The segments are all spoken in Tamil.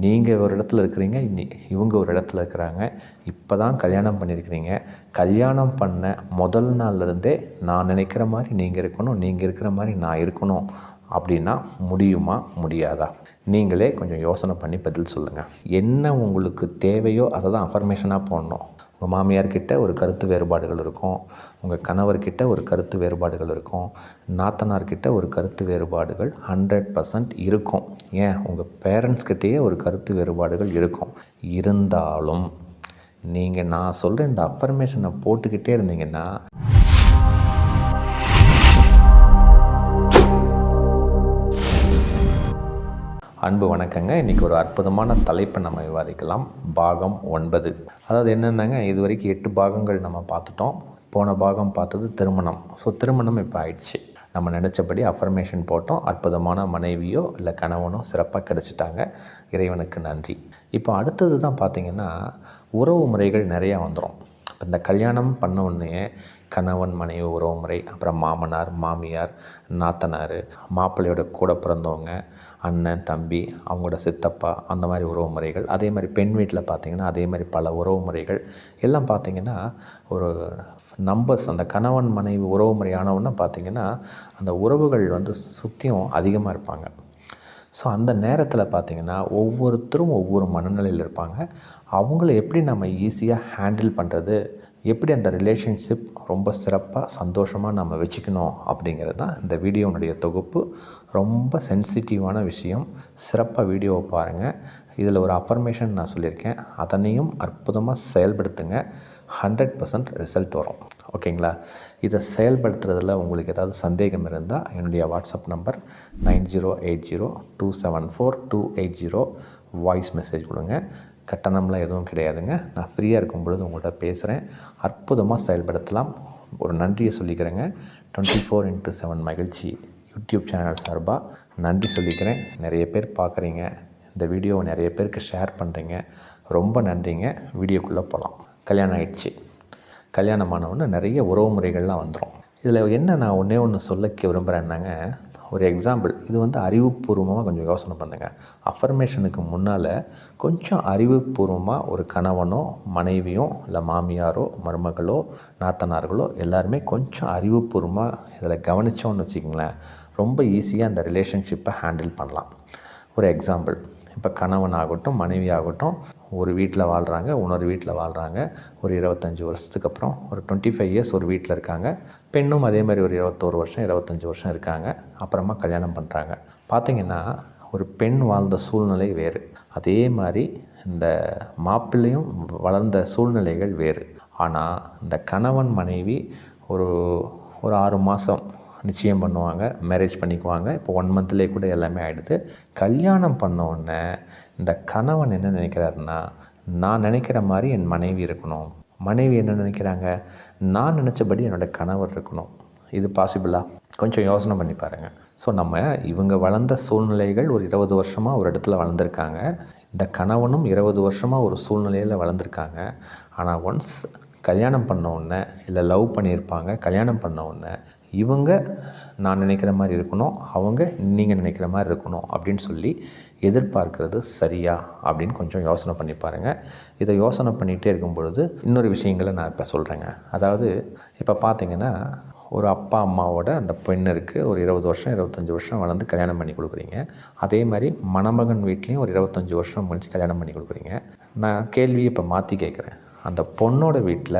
நீங்கள் ஒரு இடத்துல இருக்கிறீங்க, இவங்க ஒரு இடத்துல இருக்கிறாங்க. இப்போ தான் கல்யாணம் பண்ணியிருக்கிறீங்க. கல்யாணம் பண்ண முதல் நாள்லேருந்தே நான் நினைக்கிற மாதிரி நீங்கள் இருக்கணும், நீங்கள் இருக்கிற மாதிரி நான் இருக்கணும் அப்படின்னா முடியுமா, முடியாதா? நீங்களே கொஞ்சம் யோசனை பண்ணி பதில் சொல்லுங்கள். என்ன உங்களுக்கு தேவையோ அதை தான் அஃபர்மேஷனாக போடணும். உங்கள் மாமியார்கிட்ட ஒரு கருத்து வேறுபாடுகள் இருக்கும், உங்கள் கணவர்கிட்ட ஒரு கருத்து வேறுபாடுகள் இருக்கும், நாத்தனார்கிட்ட ஒரு கருத்து வேறுபாடுகள் 100% இருக்கும். ஏன், உங்கள் பேரண்ட்ஸ்கிட்டேயே ஒரு கருத்து வேறுபாடுகள் இருக்கும். இருந்தாலும் நீங்கள் நான் சொல்கிற இந்த அஃபர்மேஷனை போட்டுக்கிட்டே இருந்தீங்கன்னா அன்பு வணக்கங்க. இன்றைக்கி ஒரு அற்புதமான தலைப்பை நம்ம விவாதிக்கலாம். பாகம் 9. அதாவது என்னென்னாங்க, இது வரைக்கும் 8 பாகங்கள் நம்ம பார்த்துட்டோம். போன பாகம் பார்த்தது திருமணம். திருமணம் இப்போ ஆயிடுச்சு. நம்ம நினச்சபடி அஃபர்மேஷன் போட்டோம். அற்புதமான மனைவியோ இல்லை கணவனோ சிறப்பாக கிடச்சிட்டாங்க. இறைவனுக்கு நன்றி. இப்போ அடுத்தது தான் பார்த்திங்கன்னா, உறவு முறைகள் நிறையா வந்துடும். இப்போ இந்த கல்யாணம் பண்ண உடனே கணவன் மனைவி உறவு முறை, அப்புறம் மாமனார் மாமியார், நாத்தனார், மாப்பிள்ளையோட கூட பிறந்தவங்க, அண்ணன் தம்பி, அவங்களோட சித்தப்பா, அந்த மாதிரி உறவு முறைகள். அதே மாதிரி பெண் வீட்டில் பார்த்திங்கன்னா அதே மாதிரி பல உறவு முறைகள் எல்லாம் பார்த்திங்கன்னா ஒரு நம்பர்ஸ். அந்த கணவன் மனைவி உறவு முறையானவுன்னு பார்த்திங்கன்னா அந்த உறவுகள் சுற்றியும் அதிகமாக இருப்பாங்க. அந்த நேரத்தில் பார்த்திங்கன்னா ஒவ்வொருத்தரும் ஒவ்வொரு மனநிலையில் இருப்பாங்க. அவங்கள எப்படி நம்ம ஈஸியாக ஹேண்டில் பண்ணுறது, எப்படி அந்த ரிலேஷன்ஷிப் ரொம்ப சிறப்பாக சந்தோஷமாக நம்ம வச்சுக்கணும் அப்படிங்கிறது தான் இந்த வீடியோனுடைய தொகுப்பு. ரொம்ப சென்சிட்டிவான விஷயம். சிறப்பாக வீடியோவை பாருங்கள். இதில் ஒரு அஃபர்மேஷன் நான் சொல்லியிருக்கேன், அதனையும் அற்புதமாக செயல்படுத்துங்க. 100% ரிசல்ட் வரும். ஓகேங்களா? இதை செயல்படுத்துறதில் உங்களுக்கு ஏதாவது சந்தேகம் இருந்தால் என்னுடைய வாட்ஸ்அப் நம்பர் 9080274280 வாய்ஸ் மெசேஜ் கொடுங்க. கட்டணம்லாம் எதுவும் கிடையாதுங்க. நான் ஃப்ரீயாக இருக்கும் பொழுது உங்கள்கிட்ட பேசுகிறேன். அற்புதமாக செயல்படுத்தலாம். ஒரு நன்றியை சொல்லிக்கிறேங்க. 24x7 மகிழ்ச்சி யூடியூப் சேனல் சார்பாக நன்றி சொல்லிக்கிறேன். நிறைய பேர் பார்க்குறீங்க, இந்த வீடியோவை நிறைய பேருக்கு ஷேர் பண்ணுறீங்க. ரொம்ப நன்றிங்க. வீடியோக்குள்ளே போகலாம். கல்யாணம் ஆகிடுச்சு. கல்யாணமானவொன்னு நிறைய உறவு முறைகள்லாம் வந்துடும். இதில் என்ன நான் ஒன்று சொல்ல விரும்புகிறேன்னாங்க, ஒரு எக்ஸாம்பிள். இது அறிவுபூர்வமாக கொஞ்சம் யோசனை பண்ணுங்கள். அஃபர்மேஷனுக்கு முன்னால் கொஞ்சம் அறிவுபூர்வமாக ஒரு கணவனோ மனைவியோ இல்லை மாமியாரோ மருமகளோ நாத்தனார்களோ எல்லாருமே கொஞ்சம் அறிவுபூர்வமாக இதில் கவனித்தோன்னு வச்சுக்கிங்களேன், ரொம்ப ஈஸியாக அந்த ரிலேஷன்ஷிப்பை ஹேண்டில் பண்ணலாம். ஒரு எக்ஸாம்பிள். இப்போ கணவன் ஆகட்டும் மனைவி ஆகட்டும் ஒரு வீட்டில் வாழ்கிறாங்க, இன்னொரு வீட்டில் வாழ்கிறாங்க. ஒரு 25 வருஷத்துக்கு அப்புறம் ஒரு 25 இயர்ஸ் ஒரு வீட்டில் இருக்காங்க. பெண்ணும் அதே மாதிரி ஒரு 21 வருஷம் 25 வருஷம் இருக்காங்க. அப்புறமா கல்யாணம் பண்ணுறாங்க. பார்த்திங்கன்னா ஒரு பெண் வாழ்ந்த சூழ்நிலை வேறு, அதே மாதிரி இந்த மாப்பிள்ளையும் வளர்ந்த சூழ்நிலைகள் வேறு. ஆனால் இந்த கணவன் மனைவி ஒரு 6 மாதம் நிச்சயம் பண்ணுவாங்க, மேரேஜ் பண்ணிக்குவாங்க. இப்போ 1 மந்த்லேயே கூட எல்லாமே ஆகிடுது. கல்யாணம் பண்ணோடனே இந்த கணவன் என்ன நினைக்கிறாருன்னா, நான் நினைக்கிற மாதிரி என் மனைவி இருக்கணும். மனைவி என்ன நினைக்கிறாங்க, நான் நினச்சபடி என்னோடய கணவர் இருக்கணும். இது பாசிபிளா? கொஞ்சம் யோசனை பண்ணி பாருங்கள். நம்ம இவங்க வளர்ந்த சூழ்நிலைகள் ஒரு 20 வருஷமாக ஒரு இடத்துல வளர்ந்துருக்காங்க. இந்த கணவனும் 20 வருஷமாக ஒரு சூழ்நிலையில் வளர்ந்துருக்காங்க. ஆனால் ஒன்ஸ் கல்யாணம் பண்ண உடனே இல்லை லவ் பண்ணியிருப்பாங்க, கல்யாணம் பண்ண உடனே இவங்க நான் நினைக்கிற மாதிரி இருக்கணும், அவங்க நீங்கள் நினைக்கிற மாதிரி இருக்கணும் அப்படின்னு சொல்லி எதிர்பார்க்கிறது சரியா அப்படின்னு கொஞ்சம் யோசனை பண்ணி பாருங்கள். இதை யோசனை பண்ணிகிட்டே இருக்கும் பொழுது இன்னொரு விஷயங்களை நான் இப்போ சொல்கிறேங்க. அதாவது இப்போ பார்த்திங்கன்னா ஒரு அப்பா அம்மாவோட அந்த பெண்ணிற்கு ஒரு 20 வருஷம் 25 வருஷம் வளர்ந்து கல்யாணம் பண்ணி கொடுக்குறீங்க. அதே மாதிரி மணமகன் வீட்லேயும் ஒரு 25 வருஷம் முடிச்சு கல்யாணம் பண்ணி கொடுக்குறீங்க. நான் கேள்வியை இப்போ மாற்றி கேட்குறேன். அந்த பொண்ணோட வீட்டில்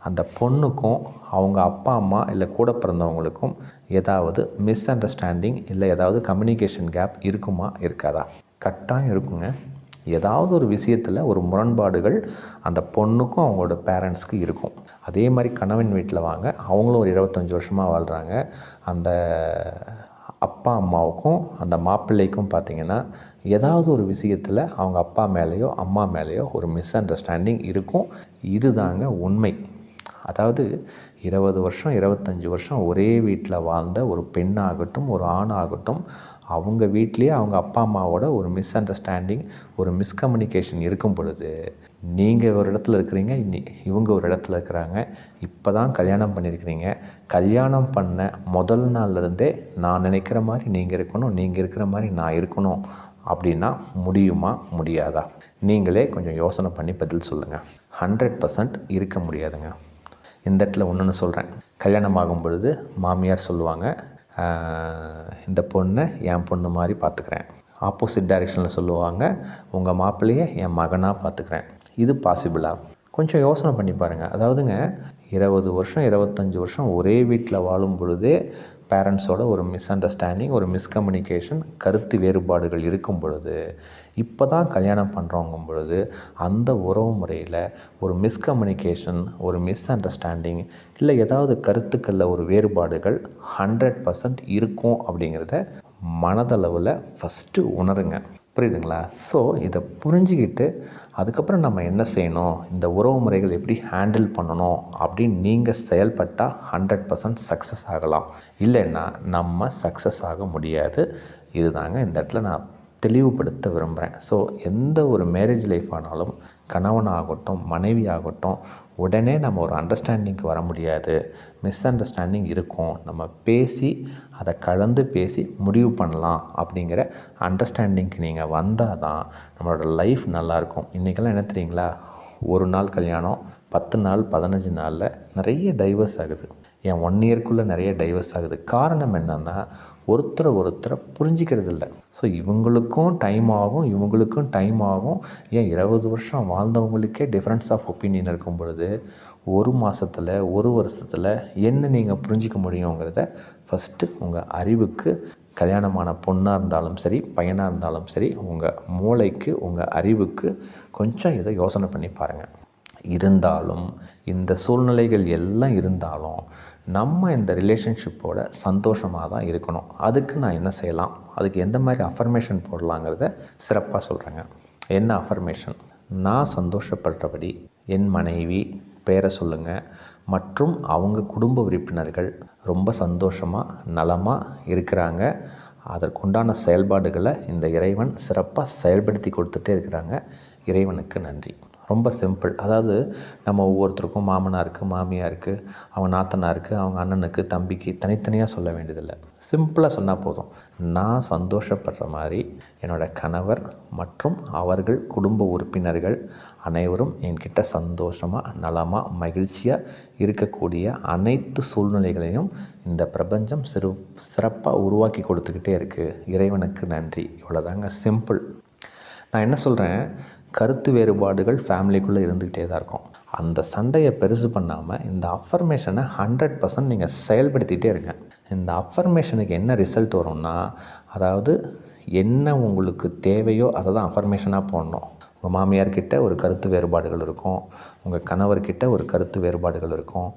அந்த பொண்ணுக்கும் அவங்க அப்பா அம்மா இல்லை கூட பிறந்தவங்களுக்கும் ஏதாவது மிஸ் அண்டர்ஸ்டாண்டிங் இல்லை ஏதாவது கம்யூனிகேஷன் கேப் இருக்குமா இருக்காதா? கட்டாயம் இருக்குங்க. ஏதாவது ஒரு விஷயத்தில் ஒரு முரண்பாடுகள் அந்த பொண்ணுக்கும் அவங்களோட பேரண்ட்ஸ்க்கு இருக்கும். அதே மாதிரி கணவன் வீட்டில் வாங்க, அவங்களும் ஒரு 25 வருஷமாக வாழ்கிறாங்க. அந்த அப்பா அம்மாவுக்கும் அந்த மாப்பிள்ளைக்கும் பார்த்திங்கன்னா ஏதாவது ஒரு விஷயத்தில் அவங்க அப்பா மேலேயோ அம்மா மேலேயோ ஒரு மிஸ் அண்டர்ஸ்டாண்டிங் இருக்கும். இதுதாங்க உண்மை. அதாவது 20 வருஷம் 25 வருஷம் ஒரே வீட்டில் வாழ்ந்த ஒரு பெண்ணாகட்டும் ஒரு ஆணாகட்டும் அவங்க வீட்லேயே அவங்க அப்பா அம்மாவோட ஒரு மிஸ் அண்டர்ஸ்டாண்டிங் ஒரு மிஸ்கம்யூனிகேஷன் இருக்கும் பொழுது நீங்கள் ஒரு இடத்துல இருக்கிறீங்க, இவங்க ஒரு இடத்துல இருக்கிறாங்க. இப்போ தான் கல்யாணம் பண்ணியிருக்கிறீங்க. கல்யாணம் பண்ண முதல் நாள்லேருந்தே நான் நினைக்கிற மாதிரி நீங்கள் இருக்கணும், நீங்கள் இருக்கிற மாதிரி நான் இருக்கணும் அப்படின்னா முடியுமா முடியாதா? நீங்களே கொஞ்சம் யோசனை பண்ணி பதில் சொல்லுங்கள். 100% இருக்க முடியாதுங்க. இந்த இடத்துல ஒன்றுன்னு சொல்கிறேன். கல்யாணம் ஆகும் பொழுது மாமியார் சொல்லுவாங்க, இந்த பொண்ணை என் பொண்ணு மாதிரி பார்த்துக்கிறேன். ஆப்போசிட் டைரெக்ஷனில் சொல்லுவாங்க, உங்கள் மாப்பிள்ளையை என் மகனாக பார்த்துக்கிறேன். இது பாசிபிளா? கொஞ்சம் யோசனை பண்ணி பாருங்கள். அதாவதுங்க 20 வருஷம் 25 வருஷம் ஒரே வீட்டில் வாழும் பொழுதே பேரண்ட்ஸோட ஒரு மிஸ் அண்டர்ஸ்டாண்டிங், ஒரு மிஸ்கம்யூனிகேஷன், கருத்து வேறுபாடுகள் இருக்கும் பொழுது, இப்போ தான் கல்யாணம் பண்ணுறவங்கும் பொழுது அந்த உறவு முறையில் ஒரு மிஸ்கம்யூனிகேஷன், ஒரு மிஸ் அண்டர்ஸ்டாண்டிங், இல்லை ஏதாவது கருத்துக்களில் ஒரு வேறுபாடுகள் 100% இருக்கும் அப்படிங்கிறத மனதளவில் ஃபஸ்ட்டு உணருங்க. புரியுதுங்களா? ஸோ இதை புரிஞ்சுக்கிட்டு அதுக்கப்புறம் நம்ம என்ன செய்யணும், இந்த உறவு முறைகள் எப்படி ஹேண்டில் பண்ணணும் அப்படின்னு நீங்கள் செயல்பட்டால் 100% சக்ஸஸ் ஆகலாம். இல்லைன்னா நம்ம சக்ஸஸ் ஆக முடியாது. இதுதாங்க இந்த இடத்துல நான் தெளிவுபடுத்த விரும்புகிறேன். ஸோ எந்த ஒரு மேரேஜ் லைஃப் ஆனாலும் கணவனாகட்டும் மனைவி ஆகட்டும் உடனே நம்ம ஒரு அண்டர்ஸ்டாண்டிங்க்கு வர முடியாது. மிஸ் அண்டர்ஸ்டாண்டிங் இருக்கும். நம்ம பேசி அதை கலந்து பேசி முடிவு பண்ணலாம் அப்படிங்கிற அண்டர்ஸ்டாண்டிங்க்கு நீங்கள் வந்தால் தான் நம்மளோட லைஃப் நல்லாயிருக்கும். இன்றைக்கெல்லாம் என்ன தெரியுங்களா, ஒரு நாள் கல்யாணம் 10 நாள் 15 நாளில் நிறைய டைவர்ஸ் ஆகுது. ஏன் 1 இயர்க்குள்ளே நிறைய டைவர்ஸ் ஆகுது. காரணம் என்னென்னா ஒருத்தரை புரிஞ்சிக்கிறது இல்லை. ஸோ இவங்களுக்கும் டைம் ஆகும், இவங்களுக்கும் டைம் ஆகும். ஏன் 20 வருஷம் வாழ்ந்தவங்களுக்கே டிஃப்ரென்ஸ் ஆஃப் ஒப்பீனியன் இருக்கும் பொழுது ஒரு மாதத்தில் ஒரு வருஷத்தில் என்ன நீங்கள் புரிஞ்சிக்க முடியுங்கிறத ஃபஸ்ட்டு உங்கள் அறிவுக்கு, கல்யாணமான பொண்ணாக இருந்தாலும் சரி பையனாக இருந்தாலும் சரி, உங்கள் மூளைக்கு உங்கள் அறிவுக்கு கொஞ்சம் இதை யோசனை பண்ணி பாருங்கள். இருந்தாலும் இந்த சூழ்நிலைகள் எல்லாம் இருந்தாலும் நம்ம இந்த ரிலேஷன்ஷிப்போட சந்தோஷமாக தான் இருக்கணும். அதுக்கு நான் என்ன செய்யலாம், அதுக்கு எந்த மாதிரி அஃபர்மேஷன் போடலாங்கிறத சிறப்பாக சொல்கிறேங்க. என்ன அஃபர்மேஷன்? நான் சந்தோஷப்படுறபடி என் மனைவி, பேரை சொல்லுங்கள், மற்றும் அவங்க குடும்ப உறுப்பினர்கள் ரொம்ப சந்தோஷமாக நலமாக இருக்கிறாங்க. அதற்குண்டான செயல்பாடுகளை இந்த இறைவன் சிறப்பாக செயல்படுத்தி கொடுத்துட்டே இருக்கிறாங்க. இறைவனுக்கு நன்றி. ரொம்ப சிம்பிள். அதாவது நம்ம ஒவ்வொருத்தருக்கும் மாமனாருக்கு, மாமியாருக்கு, அவங்க நாத்தனாருக்கு, அவங்க அண்ணனுக்கு, தம்பிக்கு தனித்தனியாக சொல்ல வேண்டியதில்லை. சிம்பிளாக சொன்னால் போதும். நான் சந்தோஷப்படுற மாதிரி என்னோடய கணவர் மற்றும் அவர்கள் குடும்ப உறுப்பினர்கள் அனைவரும் என்கிட்ட சந்தோஷமாக நலமாக மகிழ்ச்சியாக இருக்கக்கூடிய அனைத்து சூழ்நிலைகளையும் இந்த பிரபஞ்சம் சிறப்பாக உருவாக்கி கொடுத்துக்கிட்டே இருக்குது. இறைவனுக்கு நன்றி. இவ்வளோதாங்க, சிம்பிள். நான் என்ன சொல்கிறேன், கருத்து வேறுபாடுகள் ஃபேமிலிக்குள்ளே இருந்துக்கிட்டே தான் இருக்கும். அந்த சண்டையை பெருசு பண்ணாமல் இந்த அஃபர்மேஷனை 100% நீங்கள் செயல்படுத்திகிட்டே இருங்க. இந்த அஃபர்மேஷனுக்கு என்ன ரிசல்ட் வரும்னா, அதாவது என்ன உங்களுக்கு தேவையோ அதை தான் அஃபர்மேஷனாக போடணும். உங்கள் மாமியார்கிட்ட ஒரு கருத்து வேறுபாடுகள் இருக்கும், உங்கள் கணவர்கிட்ட ஒரு கருத்து வேறுபாடுகள் இருக்கும்,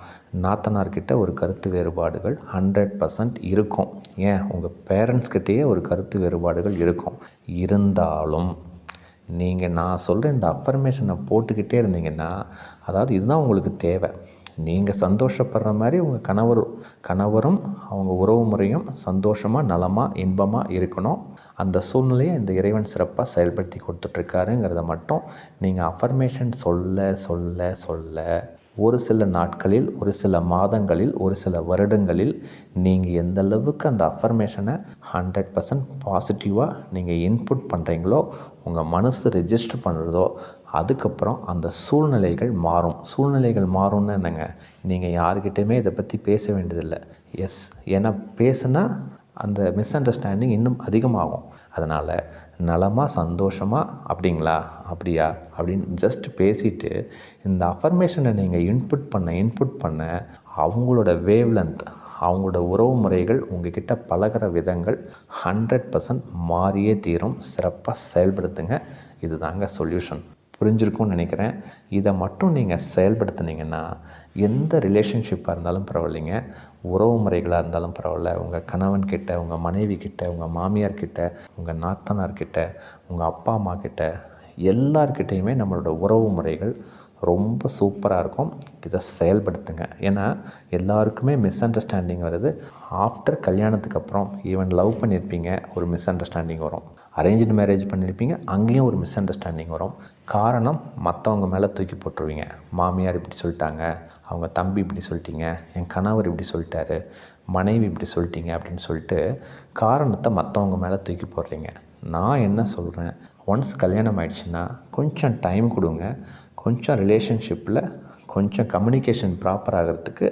நாத்தனார்கிட்ட ஒரு கருத்து வேறுபாடுகள் 100% இருக்கும். ஏன், உங்கள் பேரண்ட்ஸ்கிட்டேயே ஒரு கருத்து வேறுபாடுகள் இருக்கும். இருந்தாலும் நீங்கள் நான் சொல்கிற இந்த அஃபர்மேஷனை போட்டுக்கிட்டே இருந்தீங்கன்னா, அதாவது இதுதான் உங்களுக்கு தேவை. நீங்கள் சந்தோஷப்படுற மாதிரி உங்கள் கணவரும் அவங்க உறவு முறையும் சந்தோஷமாக நலமாக இன்பமாக இருக்கணும். அந்த சூழ்நிலையை இந்த இறைவன் சிறப்பாக செயல்படுத்தி கொடுத்துட்ருக்காருங்கிறத மட்டும் நீங்கள் அஃபர்மேஷன் சொல்ல சொல்ல சொல்ல ஒரு சில நாட்களில், ஒரு சில மாதங்களில், ஒரு சில வருடங்களில் நீங்கள் எந்த அளவுக்கு அந்த அஃபர்மேஷனை 100% பாசிட்டிவாக நீங்கள் இன்புட் பண்ணுறீங்களோ, உங்கள் மனசு ரெஜிஸ்டர் பண்ணுறதோ, அதுக்கப்புறம் அந்த சூழ்நிலைகள் மாறும். சூழ்நிலைகள் மாறும்னு என்னங்க, நீங்கள் யாருக்கிட்டையுமே இதை பற்றி பேச வேண்டியதில்லை. எஸ், ஏன்னா பேசுனா அந்த மிஸ் அண்டர்ஸ்டாண்டிங் இன்னும் அதிகமாகும். அதனால் நலமாக சந்தோஷமாக அப்படிங்களா, அப்படியா அப்படின்னு ஜஸ்ட் பேசிவிட்டு இந்த அஃபர்மேஷனை நீங்கள் இன்புட் பண்ண அவங்களோட வேவ்லென்த், அவங்களோட உறவு முறைகள், உங்ககிட்ட பழகிற விதங்கள் 100% மாறியே தீரும். சிறப்பாக செயல்படுத்துங்க. இதுதாங்க சொல்யூஷன். புரிஞ்சிருக்கும்னு நினைக்கிறேன். இதை மட்டும் நீங்கள் செயல்படுத்துனீங்கன்னா எந்த ரிலேஷன்ஷிப்பாக இருந்தாலும் பரவாயில்லைங்க, உறவு முறைகளாக இருந்தாலும் பரவாயில்ல, உங்கள் கணவன்கிட்ட, உங்கள் மனைவிக்கிட்ட, உங்கள் மாமியார்கிட்ட, உங்கள் நாத்தனார்கிட்ட, உங்கள் அப்பா அம்மா கிட்ட, எல்லார்கிட்டையுமே நம்மளோட உறவு முறைகள் ரொம்ப சூப்பராக இருக்கும். இதை செயல்படுத்துங்க. ஏன்னா எல்லாருக்குமே மிஸ் அண்டர்ஸ்டாண்டிங் வருது. ஆஃப்டர் கல்யாணத்துக்கு அப்புறம் ஈவன் லவ் பண்ணியிருப்பீங்க, ஒரு மிஸ் அண்டர்ஸ்டாண்டிங் வரும். அரேஞ்ச்டு மேரேஜ் பண்ணியிருப்பீங்க, அங்கேயும் ஒரு மிஸ் அண்டர்ஸ்டாண்டிங் வரும். காரணம், மற்றவங்க மேலே தூக்கி போட்டுருவீங்க. மாமியார் இப்படி சொல்லிட்டாங்க, அவங்க தம்பி இப்படி சொல்லிட்டீங்க, என் கணவர் இப்படி சொல்லிட்டாரு, மனைவி இப்படி சொல்லிட்டீங்க அப்படின்னு சொல்லிட்டு காரணத்தை மற்றவங்க மேலே தூக்கி போடுறீங்க. நான் என்ன சொல்கிறேன், ஒன்ஸ் கல்யாணம் ஆயிடுச்சுன்னா கொஞ்சம் டைம் கொடுங்க. கொஞ்சம் ரிலேஷன்ஷிப்பில் கொஞ்சம் கம்யூனிகேஷன் ப்ராப்பர் ஆகிறதுக்கு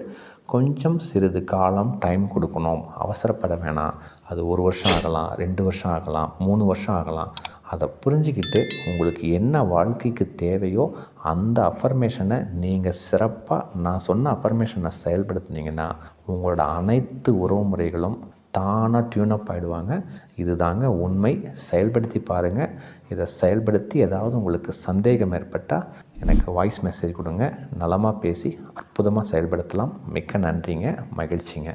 கொஞ்சம் சிறிது காலம் டைம் கொடுக்கணும். அவசரப்பட வேணாம். அது 1 வருஷம் ஆகலாம், 2 வருஷம் ஆகலாம், 3 வருஷம் ஆகலாம். அதை புரிஞ்சுக்கிட்டு உங்களுக்கு என்ன வாழ்க்கைக்கு தேவையோ அந்த அஃபர்மேஷனை நீங்கள் சிறப்பாக நான் சொன்ன அஃபர்மேஷனை செயல்படுத்துனீங்கன்னா உங்களோட அனைத்து உறவு முறைகளும் தானாக டியூனப் ஆகிடுவாங்க. இது தாங்க உண்மை. செயல்படுத்தி பாருங்கள். இதை செயல்படுத்தி ஏதாவது உங்களுக்கு சந்தேகம் ஏற்பட்டால் எனக்கு வாய்ஸ் மெசேஜ் கொடுங்க. நலமாக பேசி அற்புதமாக செயல்படுத்தலாம். மிக்க நன்றிங்க. மகிழ்ச்சிங்க.